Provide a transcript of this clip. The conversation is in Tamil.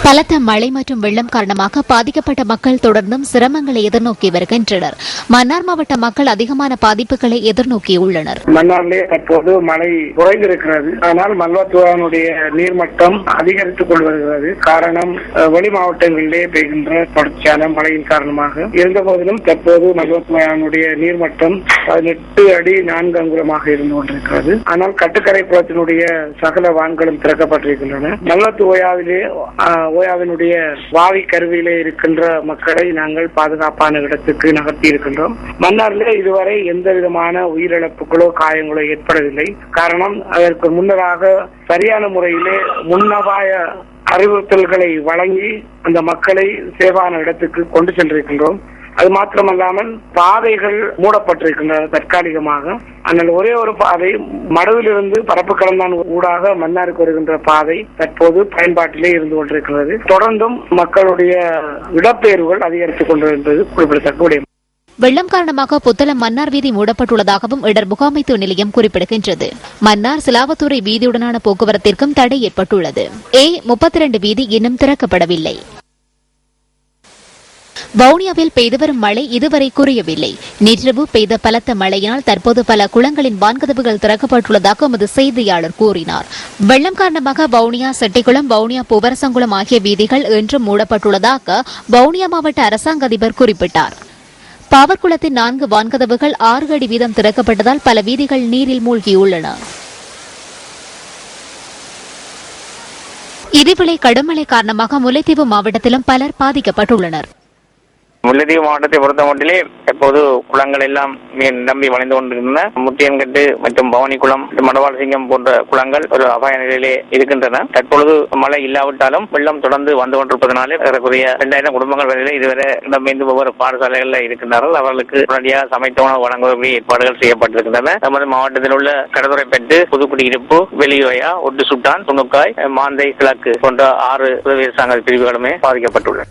பலத்த மழை மற்றும் வெள்ளம் காரணமாக பாதிக்கப்பட்ட மக்கள் தொடர்ந்தும் சிரமங்களை எதிர்நோக்கி வருகின்றனர். மன்னார் மாவட்ட மக்கள் அதிகமான பாதிப்புகளை எதிர்நோக்கியுள்ளனர். மன்னாரிலே தற்போது மழை குறைந்திருக்கிறது. ஆனால் மல்வத்துவானுடைய நீர்மட்டம் அதிகரித்துக் கொண்டு வருகிறது. காரணம் வெளி மாவட்டங்களிலே பெய்கின்ற தொடர்ச்சியான மழையின் காரணமாக. இருந்த போதிலும் தற்போது மல்வத்துவானுடைய நீர்மட்டம் 18 அடி 4 அங்குலமாக இருந்து கொண்டிருக்கிறது. ஆனால் கட்டுக்கரை புலத்தினுடைய சகல வான்களும் திறக்கப்பட்டிருக்கின்றன. மல்வத்து ஓயாவினுடைய வாவி கருவியிலே இருக்கின்ற மக்களை நாங்கள் பாதுகாப்பான இடத்துக்கு நகர்த்தி இருக்கின்றோம். மன்னாரிலே இதுவரை எந்த விதமான உயிரிழப்புகளோ காயங்களோ ஏற்படவில்லை. காரணம் அதற்கு முன்னதாக சரியான முறையிலே முன்னபாய அறிவுறுத்தல்களை வழங்கி அந்த மக்களை சேவான இடத்துக்கு கொண்டு சென்றிருக்கின்றோம். அது மாத்திரமல்லாமல் பாதைகள் மூடப்பட்டிருக்கின்றன தற்காலிகமாக. ஆனால் ஒரே ஒரு பாதை மடுவிலிருந்து பரப்பு கடந்தான் ஊடாக மன்னாருக்கு வருகின்ற பாதை தற்போது பயன்பாட்டிலே இருந்து கொண்டிருக்கிறது. தொடர்ந்தும் மக்களுடைய இடப்பெயர்வுகள் அதிகரித்துக் கொண்டிருந்தது குறிப்பிடத்தக்க விடயம். வெள்ளம் காரணமாக புத்தளம் மன்னார் வீதி மூடப்பட்டுள்ளதாகவும் இடர் முகாமைத்துவ நிலையம் குறிப்பிடுகின்றது. மன்னார் சிலாவத்துறை வீதியுடனான போக்குவரத்திற்கும் தடை ஏற்பட்டுள்ளது. A32 வீதி இன்னும் திறக்கப்படவில்லை. வவுனியாவில் பெய்து வரும் மழை இதுவரை குறையவில்லை. நேற்றிரவு பெய்த பலத்த மழையினால் தற்போது பல குளங்களின் வான்கதவுகள் திறக்கப்பட்டுள்ளதாக எமது செய்தியாளர் கூறினார். வெள்ளம் காரணமாக வவுனியா செட்டிக்குளம், வவுனியா பூவரசங்குளம் ஆகிய வீதிகள் இன்றும் மூடப்பட்டுள்ளதாக வவுனியா மாவட்ட அரசாங்க அதிபர் குறிப்பிட்டார். பாவற்குளத்தின் 4 வான்கதவுகள் 6 அடி வீதம் திறக்கப்பட்டதால் பல வீதிகள் நீரில் மூழ்கியுள்ளன. இதேவேளை கடுமழை காரணமாக முல்லைத்தீவு மாவட்டத்திலும் பலர் பாதிக்கப்பட்டுள்ளனர். முல்லைத்தீவு மாவட்டத்தை பொறுத்தமட்டிலே தற்போது குளங்கள் எல்லாம் நம்பி வளைந்து கொண்டிருக்கின்றன. முத்தியன்கட்டு மற்றும் பவானிக்குளம், மடவாள் சிங்கம் போன்ற குளங்கள் ஒரு அபாய நிலையிலே இருக்கின்றன. தற்பொழுது மழை இல்லாவிட்டாலும் வெள்ளம் தொடர்ந்து வந்து கொண்டிருப்பதனாலே ஏறக்குறைய 2000 குடும்பங்கள் வரையிலே இதுவரை இடம்பெயர்ந்து ஒவ்வொரு பாடசாலைகளில் இருக்கின்றார்கள். அவர்களுக்கு உடனடியாக சமைத்த உணவு வழங்குவதற்கு ஏற்பாடுகள் செய்யப்பட்டிருக்கின்றன. நமது மாவட்டத்தில் உள்ள கடதுரைப்பட்டு, புதுக்குடியிருப்பு, வெளியோயா, ஒட்டு சுட்டான், துணுக்காய், மாந்தை, கிழக்கு போன்ற 6 உதவி அரசாங்க பிரிவுகளுமே பாதிக்கப்பட்டுள்ளன.